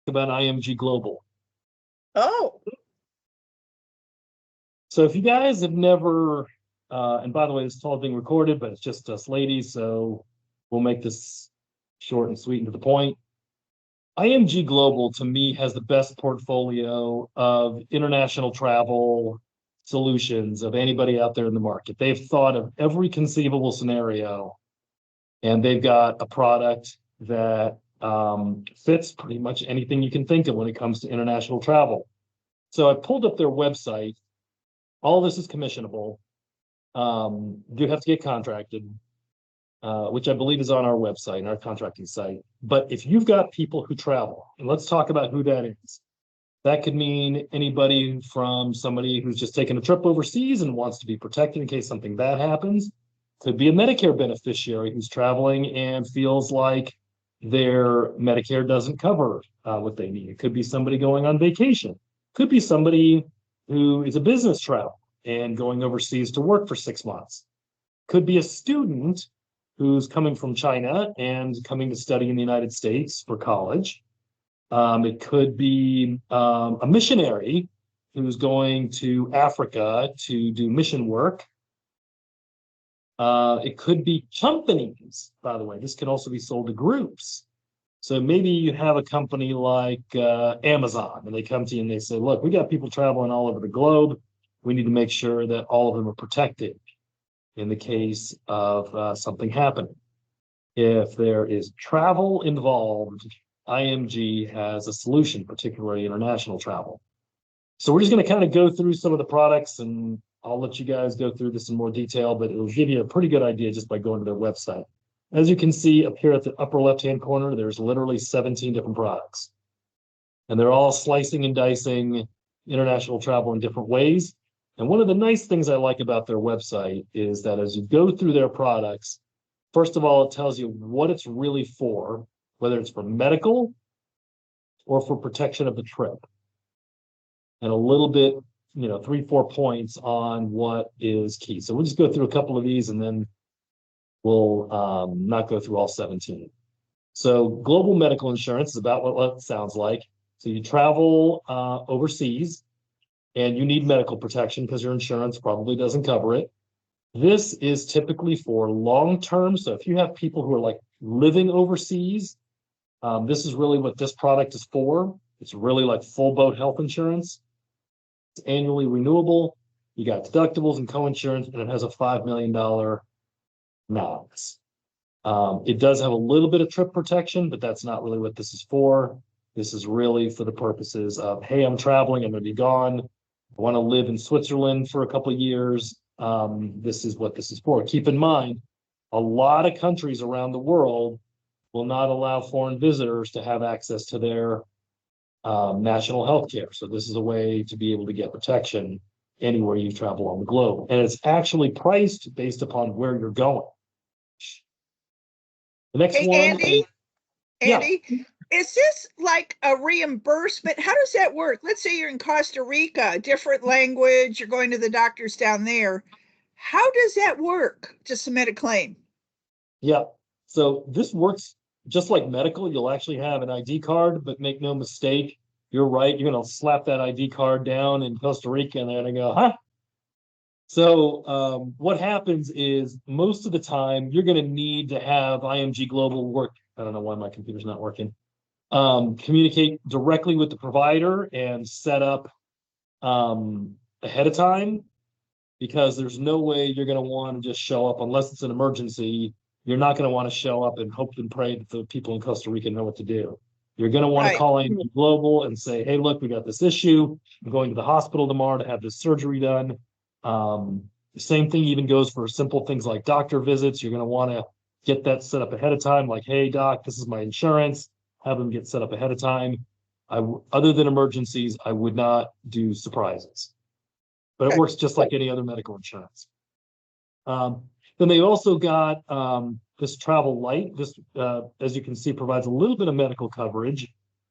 about IMG Global. Oh, So if you guys have never, and by the way, this is all being recorded, but it's just us ladies, so we'll make this short and sweet and to the point. IMG Global, to me, has the best portfolio of international travel solutions of anybody out there in the market. They've thought of every conceivable scenario, and they've got a product that fits pretty much anything you can think of when it comes to international travel. So I pulled up their website. All this is commissionable. You have to get contracted, which I believe is on our website, our contracting site. But if you've got people who travel, and let's talk about who that is. That could mean anybody from somebody who's just taken a trip overseas and wants to be protected in case something bad happens. Could be a Medicare beneficiary who's traveling and feels like their Medicare doesn't cover what they need. It could be somebody going on vacation. Could be somebody who is a business travel and going overseas to work for 6 months. Could be a student who's coming from China and coming to study in the United States for college. It could be a missionary who's going to Africa to do mission work. It could be companies, by the way. This could also be sold to groups. So maybe you have a company like Amazon, and they come to you and they say, look, we got people traveling all over the globe. We need to make sure that all of them are protected in the case of something happening. If there is travel involved, IMG has a solution, particularly international travel. So we're just going to kind of go through some of the products, and I'll let you guys go through this in more detail, but it'll give you a pretty good idea just by going to their website. As you can see up here at the upper left-hand corner, there's literally 17 different products. And they're all slicing and dicing international travel in different ways. And one of the nice things I like about their website is that as you go through their products, first of all, it tells you what it's really for, whether it's for medical or for protection of the trip. And a little bit, 3-4 points on what is key. So we'll just go through a couple of these and then we'll not go through all 17. So global medical insurance is about what it sounds like. So you travel overseas and you need medical protection because your insurance probably doesn't cover it. This is typically for long-term. So if you have people who are like living overseas, this is really what this product is for. It's really like full boat health insurance. It's annually renewable. You got deductibles and co-insurance, and it has a $5 million max. It does have a little bit of trip protection, but that's not really what this is for. This is really for the purposes of, hey, I'm traveling, I'm going to be gone. I want to live in Switzerland for a couple of years. This is what this is for. Keep in mind, a lot of countries around the world will not allow foreign visitors to have access to their national health care. So this is a way to be able to get protection anywhere you travel on the globe. And it's actually priced based upon where you're going. The next one. Andy, is this like a reimbursement? How does that work? Let's say you're in Costa Rica, different language, you're going to the doctors down there. How does that work to submit a claim? Yeah, so this works just like medical. You'll actually have an ID card, but make no mistake, you're right. You're going to slap that ID card down in Costa Rica and they're going to go, huh? So what happens is most of the time you're going to need to have IMG Global work. I don't know why my computer's not working. Communicate directly with the provider and set up ahead of time, because there's no way you're going to want to just show up unless it's an emergency. You're not going to want to show up and hope and pray that the people in Costa Rica know what to do. You're going to want to call IMG Global and say, hey, look, we got this issue. I'm going to the hospital tomorrow to have this surgery done. The same thing even goes for simple things like doctor visits. You're going to want to get that set up ahead of time. Like, hey, doc, this is my insurance. Have them get set up ahead of time. Other than emergencies, I would not do surprises. But it works just like any other medical insurance. Then they also got this Travel Light. This, as you can see, provides a little bit of medical coverage,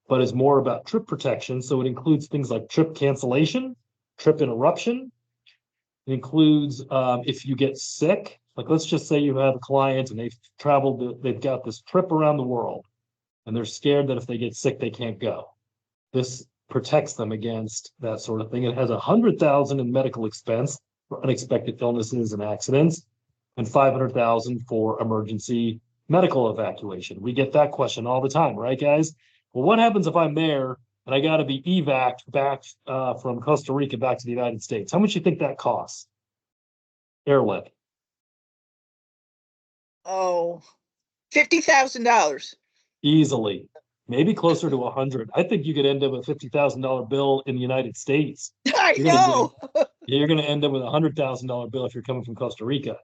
but is more about trip protection. So it includes things like trip cancellation, trip interruption. It includes if you get sick, like let's just say you have a client and they've got this trip around the world and they're scared that if they get sick, they can't go. this protects them against that sort of thing. It has 100,000 in medical expense for unexpected illnesses and accidents, and 500,000 for emergency medical evacuation. We get that question all the time, right, guys? Well, what happens if I'm there and I got to be evac'd back from Costa Rica back to the United States? How much do you think that costs? Airlift. Oh, $50,000. Easily, maybe closer to 100. I think you could end up with a $50,000 bill in the United States. I You're know. you're going to end up with a $100,000 bill if you're coming from Costa Rica.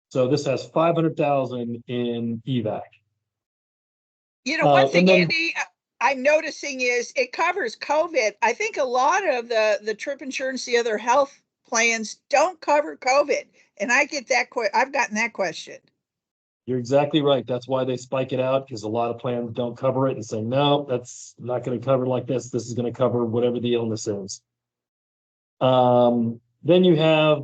So this has 500,000 in evac. One thing, then, Andy, I'm noticing is it covers COVID. I think a lot of the trip insurance, the other health plans don't cover COVID. And I get that I've gotten that question. You're exactly right. That's why they spike it out, because a lot of plans don't cover it and say, no, that's not going to cover like this. This is going to cover whatever the illness is. Then you have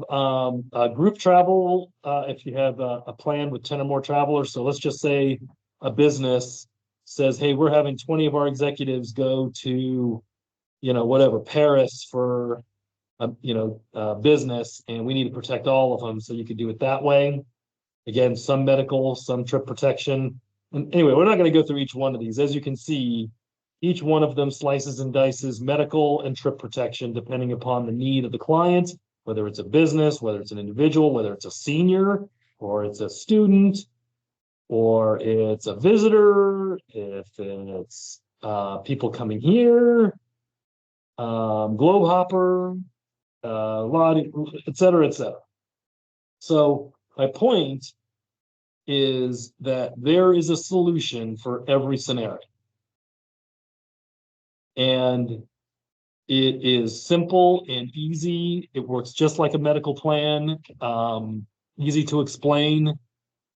group travel. If you have a plan with 10 or more travelers. So let's just say a business says, hey, we're having 20 of our executives go to, whatever, Paris for, business, and we need to protect all of them. So you could do it that way. Again, some medical, some trip protection. And anyway, we're not going to go through each one of these. As you can see, each one of them slices and dices medical and trip protection, depending upon the need of the client, whether it's a business, whether it's an individual, whether it's a senior, or it's a student, or it's a visitor, if it's people coming here, globe hopper, lot, et cetera, et cetera. So my point is that there is a solution for every scenario. And it is simple and easy. It works just like a medical plan, easy to explain.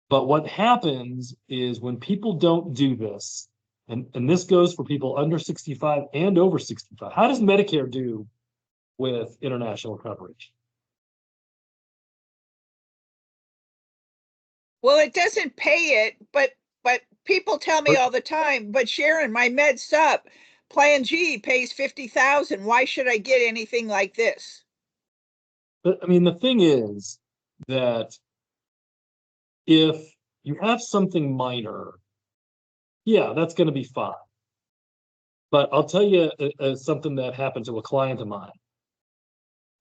But what happens is when people don't do this, and this goes for people under 65 and over 65, how does Medicare do with international coverage? Well, it doesn't pay it, but people tell me all the time, but Sharon, my Med Sup Plan G pays 50,000. Why should I get anything like this? But I mean, the thing is that if you have something minor, yeah, that's going to be fine. But I'll tell you something that happened to a client of mine.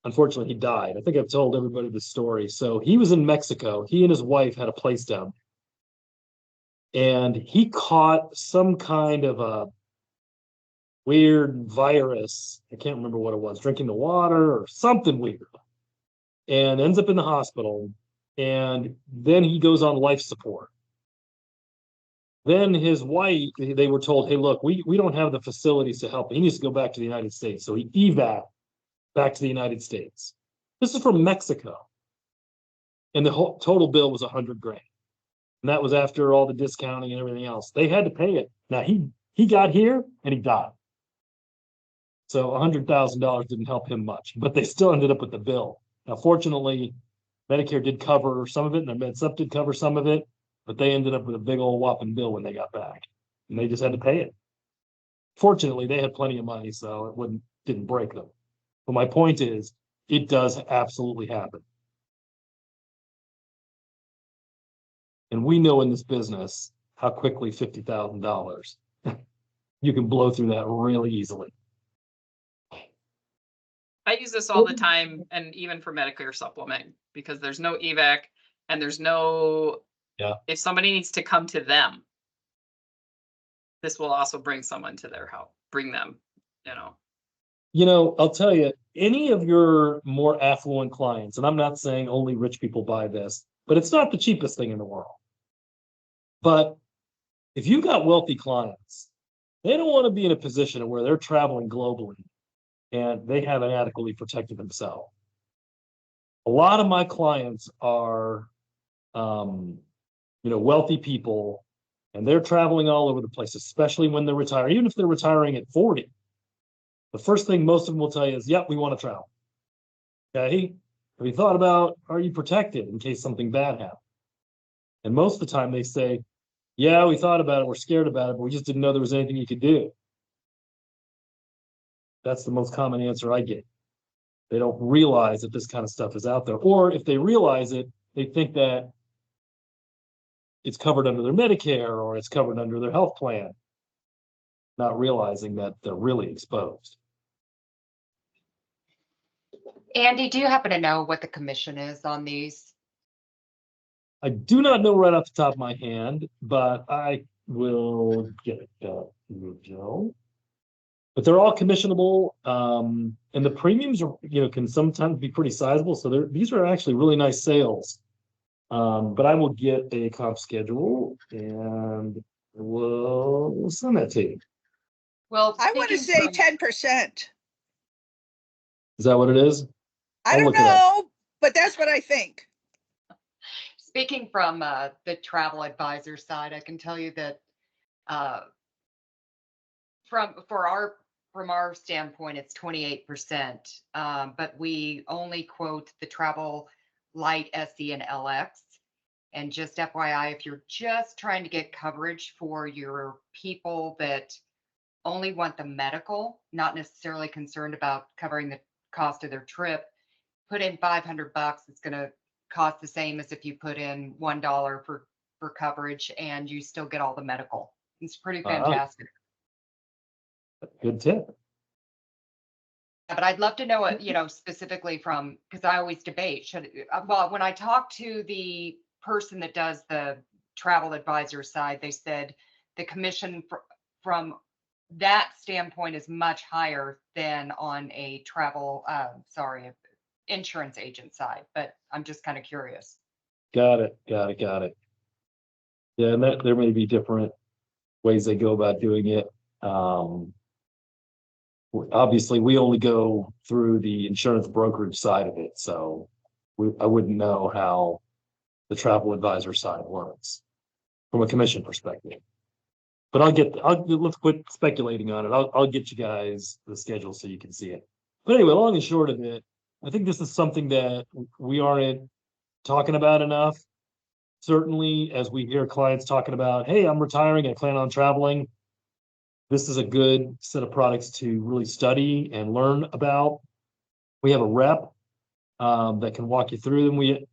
Unfortunately, he died. I think I've told everybody the story. So he was in Mexico. He and his wife had a place down there. And he caught some kind of a weird virus. I can't remember what it was, drinking the water or something weird. And ends up in the hospital. And then he goes on life support. Then his wife, they were told, hey, look, we don't have the facilities to help him. He needs to go back to the United States. So he evac back to the United States. This is from Mexico. And the whole total bill was $100,000. And that was after all the discounting and everything else. They had to pay it. Now he got here and he died. So $100,000 didn't help him much, but they still ended up with the bill. Now, fortunately, Medicare did cover some of it, and their Med Sup did cover some of it, but they ended up with a big old whopping bill when they got back, and they just had to pay it. Fortunately, they had plenty of money, so it didn't break them. But my point is, it does absolutely happen. And we know in this business how quickly $50,000, you can blow through that really easily. I use this all the time, and even for Medicare supplement, because there's no evac and there's no, if somebody needs to come to them, this will also bring someone to their house, bring them, I'll tell you, any of your more affluent clients, and I'm not saying only rich people buy this, but it's not the cheapest thing in the world. But if you've got wealthy clients, they don't want to be in a position where they're traveling globally and they haven't adequately protected themselves. A lot of my clients are, wealthy people, and they're traveling all over the place, especially when they're retiring. Even if they're retiring at 40, the first thing most of them will tell you is, yep, we want to travel. Okay. Have you thought about, are you protected in case something bad happens? And most of the time they say, yeah, we thought about it. We're scared about it, but we just didn't know there was anything you could do. That's the most common answer I get. They don't realize that this kind of stuff is out there. Or if they realize it, they think that it's covered under their Medicare or it's covered under their health plan, not realizing that they're really exposed. Andy, do you happen to know what the commission is on these? I do not know right off the top of my hand, but I will get it. But they're all commissionable, and the premiums are, can sometimes be pretty sizable. So these are actually really nice sales. But I will get a comp schedule and we'll send that to you. Well, I want to say 10%. Is that what it is? I don't know, but that's what I think. Speaking from the travel advisor side, I can tell you that from our standpoint, it's 28%, but we only quote the travel light, SE, and LX. And just FYI, if you're just trying to get coverage for your people that only want the medical, not necessarily concerned about covering the cost of their trip, put in $500. It's going to cost the same as if you put in $1 for coverage, and you still get all the medical. It's pretty fantastic. Good tip. But I'd love to know what, specifically from, because I always debate, when I talk to the person that does the travel advisor side, they said the commission from that standpoint is much higher than on a insurance agent side, but I'm just kind of curious. Got it. Yeah, and there may be different ways they go about doing it. Obviously, we only go through the insurance brokerage side of it, so I wouldn't know how the travel advisor side works from a commission perspective. But let's quit speculating on it. I'll get you guys the schedule so you can see it. But anyway, long and short of it, I think this is something that we aren't talking about enough. Certainly, as we hear clients talking about, hey, I'm retiring, I plan on traveling. This is a good set of products to really study and learn about. We have a rep that can walk you through them. We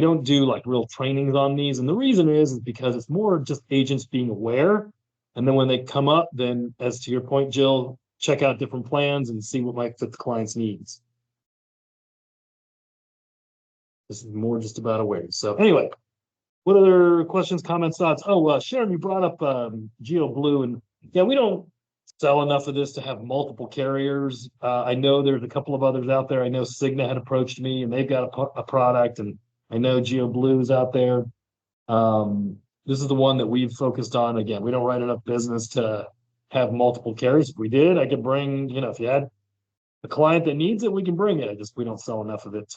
don't do like real trainings on these. And the reason is because it's more just agents being aware. And then when they come up, then as to your point, Jill, check out different plans and see what might fit the client's needs. This is more just about awareness. So anyway, what other questions, comments, thoughts? Oh, Sharon, you brought up GeoBlue, and yeah, we don't sell enough of this to have multiple carriers. I know there's a couple of others out there. I know Cigna had approached me and they've got a product, and I know GeoBlue is out there. This is the one that we've focused on. Again, we don't write enough business to have multiple carriers. If we did, I could bring, if you had a client that needs it, we can bring it. We don't sell enough of it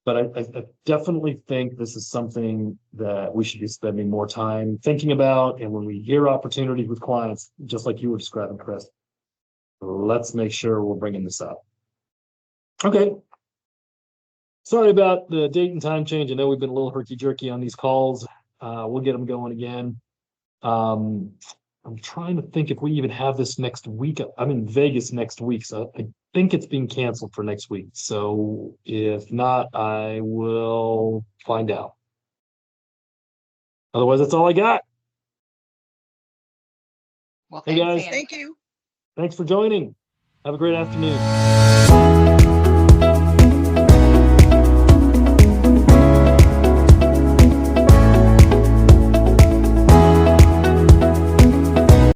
but I definitely think this is something that we should be spending more time thinking about. And when we hear opportunities with clients, just like you were describing, Chris, let's make sure we're bringing this up. Okay. Sorry about the date and time change. I know we've been a little herky-jerky on these calls. We'll get them going again. I'm trying to think if we even have this next week. I'm in Vegas next week, so I think it's being canceled for next week. So if not, I will find out. Otherwise, that's all I got. Well, hey thanks, guys. Andy. Thank you. Thanks for joining. Have a great afternoon.